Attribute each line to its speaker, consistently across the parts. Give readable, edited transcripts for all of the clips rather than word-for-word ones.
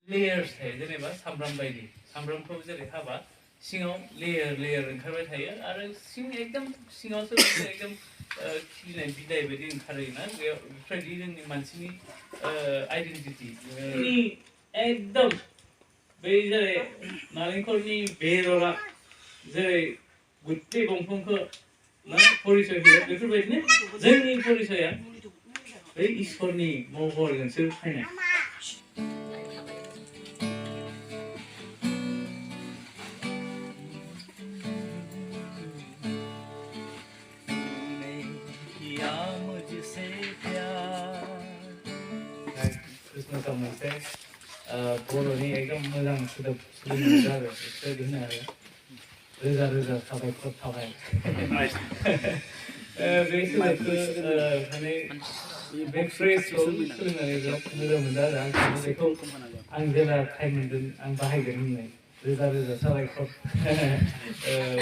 Speaker 1: layers थायो जेनेबा सामब्राम बायदि सामब्रामखौ जेरै हाबा सिङाव लेयार ओंखारबाय थायो आरो एकदम सिङावसो एकदम खिलिनाय बिलाइ बायदि ओंखारोना बेफोरबायदि जोंनि मानसिनि आइडेन्टिटि एकदम बै जेरै नालेंखरनि बेदरा जेरै गुत्ते दंफांखौ परिचय होयो बेफोरबायदिनो जोंनि परिचया बै इसोरनि महरजोंसो फैनाय कृष्णखौ मोनसे बर'नि एकदम मोजां सोदोब सोलोंनाय जाबाय बेफोरबायदि होनो आरो रोजा रोजा साबायखर थाबाय बे सोदोबखौ माने बे फ्रेजखौ सोलोंनानै बिराद मोजां मोनदों आरो आं बेखौ आं जेला टाइम मोनदों आं बाहायगोन होननाय रोजा रोजा साबायखर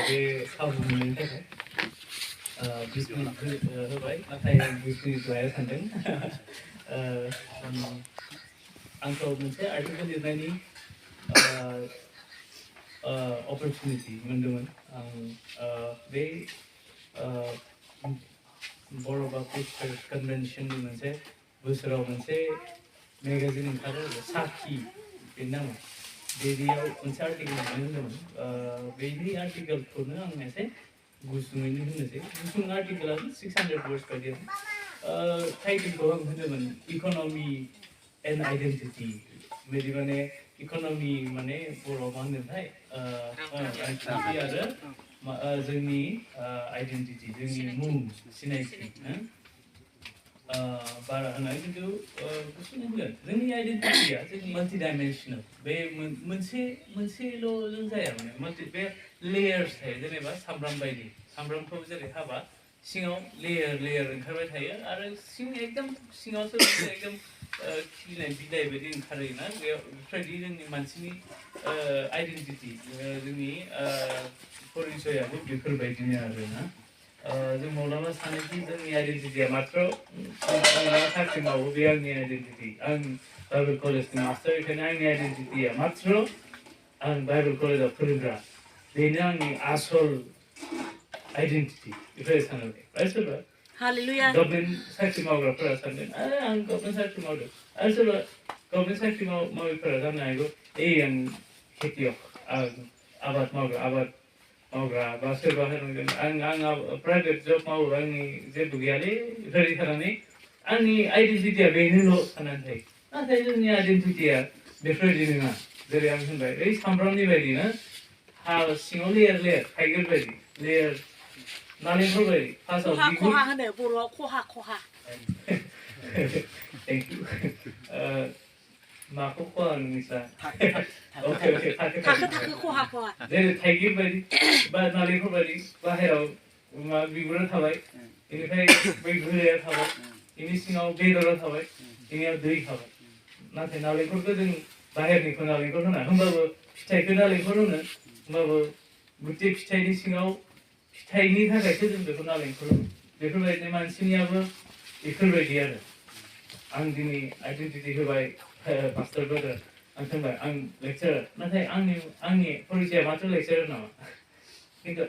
Speaker 1: बे खाबु मोननायनि थाखाय 20 मिनिट होबाय नाथाय 20 मिनिट लाया सानदों आंखौ मोनसे आर्टिकेल लिरनायनि अपरचुनिटि मोनदोंमोन आं बे बर' बाप्टिस्ट कन्वेन्शननि मोनसे बोसोराव मोनसे मेगाजिन ओंखारो साखि बेनि नामा बेनियाव मोनसे आर्टिकेल लिरनो होनदोंमोन बेनि आर्टिकेलखौनो आं एसे गुसुङैनो होनोसै गुसुं आर्टिकेला 600 वर्ड्स बायदि टाइटेलखौ आं होनदोंमोन इक'नमि एन्ड आइडेन्टिटि बिदि माने इक'नमि माने बर'आव मा होनोथाय रांखान्थि आरो जोंनि आइडेन्टिटि जोंनि मुं सिनायथि बारा होनाय खिन्थु गुसुङै होगोन जोंनि आइडेन्टिटिया जोंनि माल्टि डाइमेनसनेल बे मोनसेल' जों जाया माने बे लेयार्स थायो जेनेबा सामब्राम बायदि सामब्रामखौ जेरै हाबा सिङाव लेयार ओंखारबाय थायो आरो एकदम सिङावसो एकदम खिलिनाय बिलाइ बायदि ओंखारोना बेफोरबायदि जोंनि मानसिनि आइडेन्टिटि जोंनि परिचयाबो बेफोरबायदिनो आरोना जों माब्लाबा सानोखि जोंनि आइडेन्टिटिया मात्र साख्रि मावो बे आंनि आइडेन्टिटि आं बाइबेल कलेजनि मास्टार बेखायनो आंनि आइडेन्टिटिया मात्र आं बाइबेल कलेजाव फोरोंग्रा बेनो आंनि आसल आइडेन्टिटि बेफोरबायदि सानोलाय सोरबा गभर्नमेन्ट साख्रि मावग्राफोरा सानगोन आं गभर्नमेन्ट साख्रि मावदों आरो सोरबा गभर्नमेन्ट साख्रि मावैफोरा जानो हागौ आं खेतियक आं आबाद मावग्रा बा सोरबा होनगोन आं प्राइभेट जब मावो आंनि जेबो गैयालै बेफोरबायदि साननानै आंनि आइडेन्टिटिया बेनोल' साननानै थायो नाथाय जोंनि आइडेन्टिटिया बेफोरबायदि नङा जेरै आं होनबाय बै सामब्रामनि बायदि ना हा सिङाव लेयार थाइगिर बायदि लेयार नालेंखर बायदि फार्स्टआव
Speaker 2: खहा होनो बर'आव खहा
Speaker 1: थेंक इउ माखौ खहा होनो नोंस्रा
Speaker 2: थाखो खहा
Speaker 1: जेरै थाइगिर बायदि बा नालेंखर बायदि बाहेराव बिगुरा थाबाय बेनिफ्राय बै गोराया थाबाय बेनि सिङाव बेदरा थाबाय बेनियाव दै थाबाय नाथाय नालेंखरखौ जों बाहेरनिखौ नालेंखर होना होमबाबो फिथाइखौ नालेंखर होनो होमबाबो गुथे फिथाइनि सिङाव फिथाइनि थाखायसो जों बेखौ नालेंखर होनो बेफोरबायदिनो मानसिनियाबो बेफोरबायदि आरो आं दिनै आइडेन्टिटि होबाय मास्टार ब्रादार आं होनबाय आं लेक्चारार नाथाय आंनि परिचया मात्र लेक्चारार नामा खिन्थु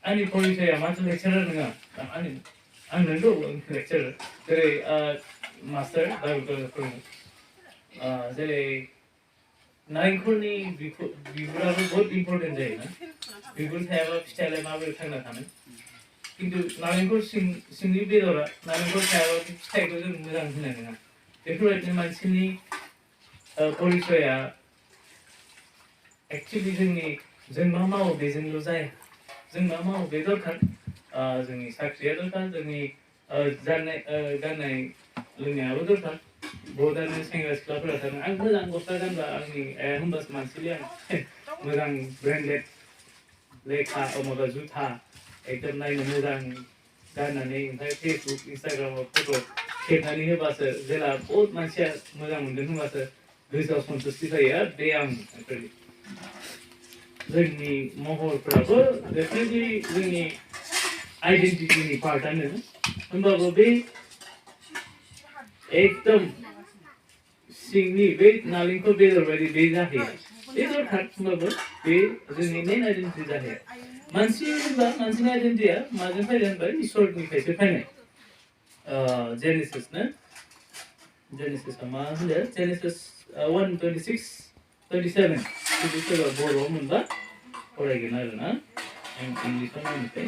Speaker 1: आंनि परिचया मात्र लेक्चारार नङा आं नंगौ लेक्चारार जेरै मास्टार बाइबेल कलेजाव फोरोङो जेरै नारेंखलनि बिगुराबो बहुत इम्पर्टेन्ट जायोना बिगुर थायाबा फिथाइयालाय माबोरै थांना थानो खिन्थु नारेंखल सिंनि बेदरा नारेंखल थायाबा फिथाइखौ जों मोजां होनाय नङा बेफोरबायदिनो मानसिनि परिचया एक्चुअलि जों मा मावो बेजोंल' जाया जों मा मावो बे दरकार जोंनि साख्रिया दरकार जोंनि गाननाय लोंनायाबो दरकार बहुतानो सेंग्रा सिख्लाफोरा सानो आं मोजां गस्ला गानबा आंनि होमबासो मानसिनि आं मोजां ब्रेन्डेड लेखा माबा जुथा एकदम नायनो मोजां गाननानै ओमफ्राय फेसबुक इन्सटाग्रामाव फट' खेबनानै होबासो जेला बहुत मानसिया मोजां मोनदों होनबासो गोसोआव सन्तुष्टि जायो बे आं जोंनि महरफ्राबो डेफिनेटलि जोंनि आइडेन्टिटिनि पार्टआनो होमबाबो बे एकदम सिंनि बे नालेंखर बेदर बायदि बे जाहैया बेदर होनबाबो बे जोंनि मेन आइडेन्टिटि जाहैया मानसि होनबा मानसिनि आइडेन्टिटिया माजों फैदों होनबा इसोरनिफ्रायसो फैनाय जेनेसिस ना जेनेसिसआ मा होनदों जेनेसिस 1:26-27 जुदि सोरबा बर'आव मोनबा फरायगोन आरो ना आं इंलिसाव नायनोसै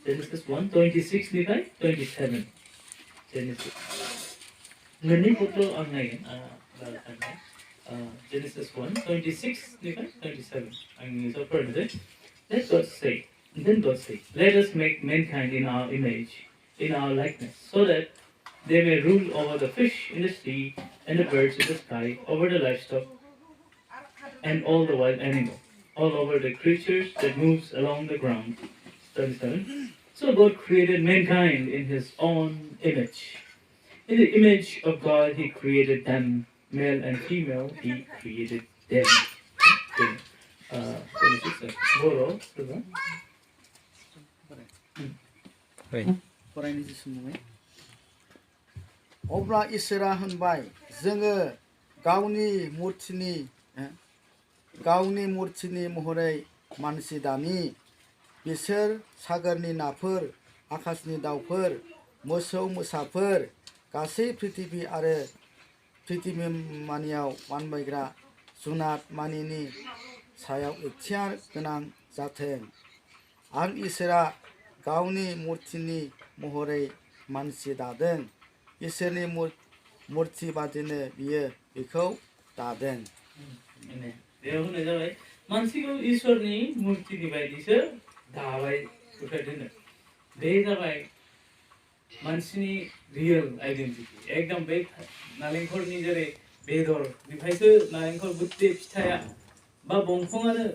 Speaker 1: जेनेसिस 1:26 निफ्राय 27 जेनेसिस मोननै फट' आं नायगोन Genesis 1:26 निफ्राय 27 आं इंलिसाव फरायनोसै Then God said, let us make mankind in our image, in our likeness, so that they may rule over the fish in the sea and the birds in the sky, over the livestock and all the wild animals, all over the creatures that moves along the ground. 37. So God created mankind in his own image. In the image of God he created them, male and female he created them. Boro,
Speaker 3: फरायनोसै समावहाय अब्ला इसोरा होनबाय जोङो गावनि मुर्तिनि महरै मानसि दानि बिसोर सागरनि नाफोर आकाशनि दाउफोर मोसौ मोसाफोर गासै पृथिबि आरो पृथिबि मानियाव मानबायग्रा जुनाद मानिनि सायाव इख्तियार गोनां जाथों आं इसोरा गावनि मुर्तिनि महरै मानसि दादों इसोरनि मुर्ति बादिनो बियो बेखौ दादों
Speaker 1: बेयाव होननाय जाबाय मानसिखौ इसोरनि मुर्तिनि बायदिसो दाबाय बेफोरबायदिनो बे जाबाय मानसिनि रियेल आइडेन्टिटि एकदम बे नालेंखरनि जेरै बेदरनिफ्रायसो नालेंखर गुत्ते फिथाइया बा बंफाङानो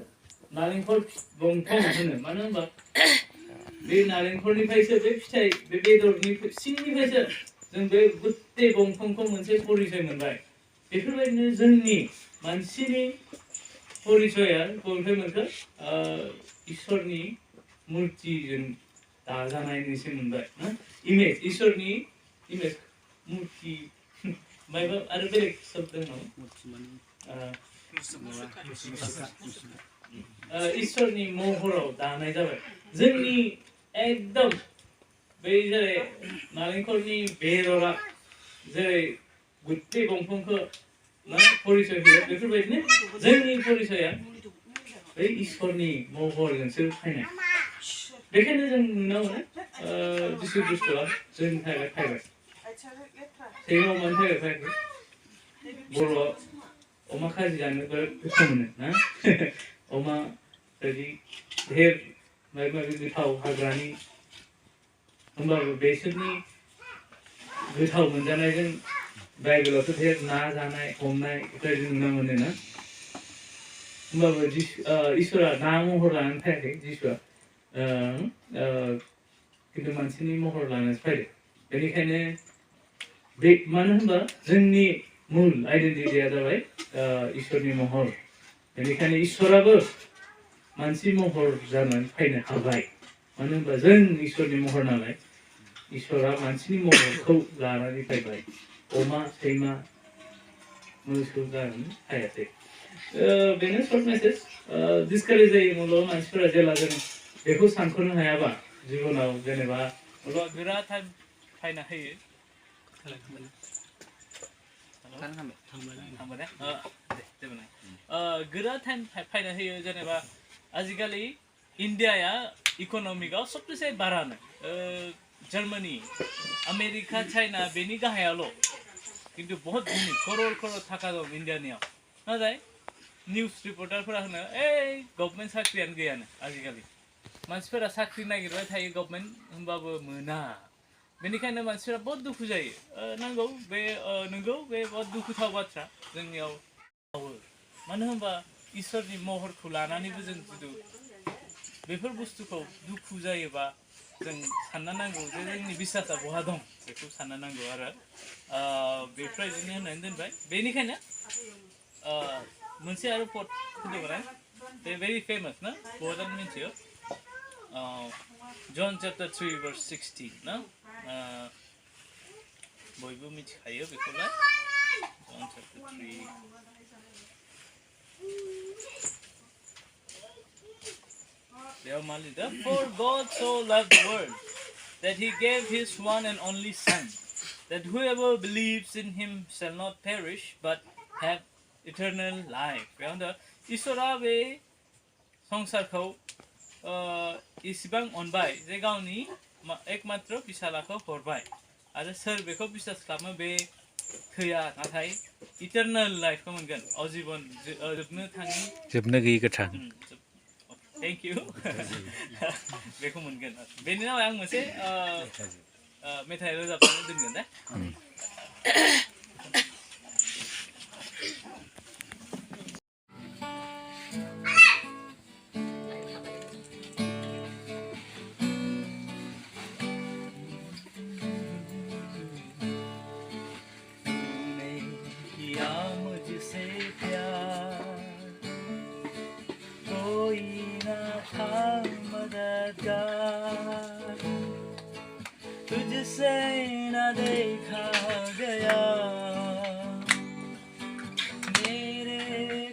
Speaker 1: नालेंखर बंफां होनो मानो होनबा बे नालेंखरनिफ्रायसो बे फिथाइ बे बेदरनि सिंनिफ्रायसो जों बे गुत्ते बंफांखौ मोनसे परिचय मोनबाय बेफोरबायदिनो जोंनि मानसिनि परिचया बबेनिफ्राय मोनखो इसोरनि मुर्तिजों दाजानायनिसो मोनबाय ना इमेज इसोरनि इमेज मुर्ति मायबा आरो बेलेग शब्द दङ इसोरनि महराव दानाय जाबाय जोंनि एकदम बै जेरै नालेंखरनि बेदरा जेरै गुत्ते दंफांखौ मा परिचय होयो बेफोरबायदिनो जोंनि परिचया बै इसोरनि महरजोंसो फैनाय बेखायनो जों नुनो मोनो जिसु ख्रिस्ट'आ जोंनि थाखाय फैबाय सिगाङाव मानो थाखाय फैयाखै बर'आ अमा खाजि जानो बिराद गोथाव मोनो ना अमा बायदि ढेर माबा माबि गोथाव हाग्रानि होमबाबो बेसोरनि गोथाव मोनजानायजों बाइबेलावथ' ढेर ना जानाय हमनाय बेफोरबायदि नुनो मोनो ना होमबाबो इसोरा ना महर लानानै फैयाखै जिसुआ खिन्थु मानसिनि महर लानानैसो फैदों बेनिखायनो बे मानो होनबा जोंनि मुल आइडेन्टिटिया जाबाय इसोरनि महर बेनिखायनो इसोराबो मानसि महर जानानै फैनो हाबाय मानो होनबा जों इसोरनि महर नालाय इसोरा मानसिनि महरखौ लानानै फैबाय अमा सैमा मोसौ जानानै फैयासै बेनो सर्ट मेसेज डिसकारेज जायो माब्लाबा मानसिफोरा जेला जों बेखौ सानख'नो हायाबा जिबनाव जेनेबा माब्लाबा बिराद टाइम फैना होयो गोरा टाइम फैना होयो जेनेबा आजिखालि इन्डियाया इक'नमिकआव सबसे बारानो जार्मानी आमेरिका चाइना बेनि गाहायावल' किन्तु बहुत धनी करोड़ करोड़ थाखा दं इन्डियानियाव नाथाय निउस रिपर्टारफोरा होनो गभर्नमेन्ट साख्रियानो गैयानो आजिखालि मानसिफोरा साख्रि नागिरबाय थायो गभर्नमेन्ट होनबाबो मोना बेनिखायनो मानसिफोरा बहुत दुखु जायो नंगौ बे बहुत दुखुथाव बाथ्रा जोंनियाव मावो मानो होनबा इसोरनि महरखौ लानानैबो जों जुदि बेफोर बुस्थुखौ दुखु जायोबा जों सानना नांगौ जे जोंनि बिसासा बहा दं बेखौ सानना नांगौ आरो बेफोरबायदिनो होननानै दोनबाय बेनिखायनो मोनसे आरो पट होदोंमोन बे भेरि फेमास ना बहुतानो मिथियो जन चैप्टार 3 verse 16 ना बयबो मिथिखायो बेखौलाय John chapter 3. For God so loved the world that he gave his one and only Son, that whoever believes in him shall not perish but have eternal life. Iswra be sangsarखौ इसिबां अनबाय जे गावनि एकमात्र फिसालाखौ हरबाय आरो सोर बेखौ बिश्वास खालामो बे थैया नाथाय इटारनेल लाइफखौ मोनगोन अजीबन जोबनो गैयै गोथां थेंक इउ बेखौ मोनगोन बेनि उनाव आं मोनसे मेथाइ रोजाबनानै दोनगोन दे तुझसे न देखा गया मेरे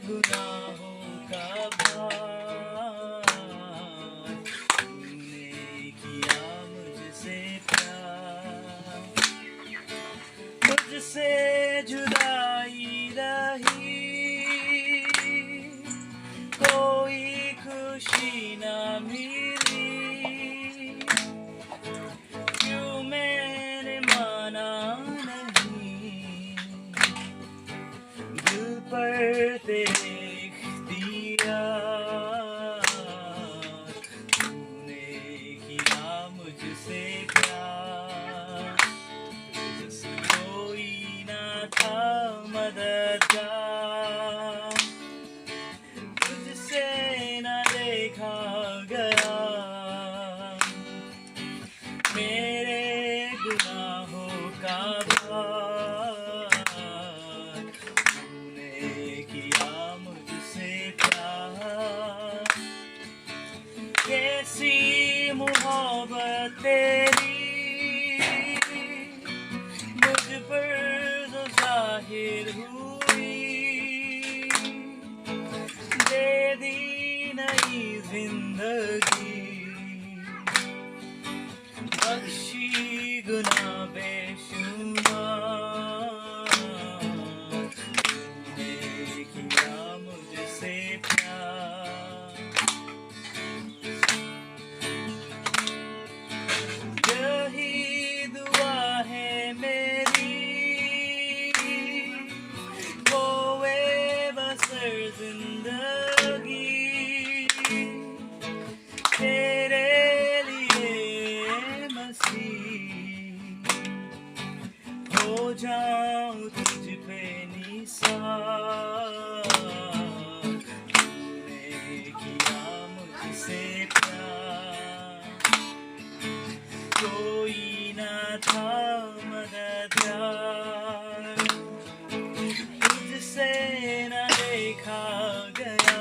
Speaker 1: गुनाहों का भार तूने किया मुझसे प्यार मुझसे जुदाई रही कोई खुशी न मिली मैंने माना नहीं दिल पर देख दिया तूने किया मुझसे प्यार कोई ना था मददगार तुझसे न देखा गया मेरे गुनाहों का भार तूने किया मुझसे प्यार कैसी मोहब्बत तेरी मुझ पर जो जाहिर हुई दे दी नई जिंदगी बख्शी गुनाह बेशुमार तूने किया मुझसे प्यार यही दुआ है मेरी होए बसर जिंदगी तेरे हो जाऊं तुझ पे निसार तूने किया मुझसे प्यार कोई ना था मददगार तुझसे न देखा गया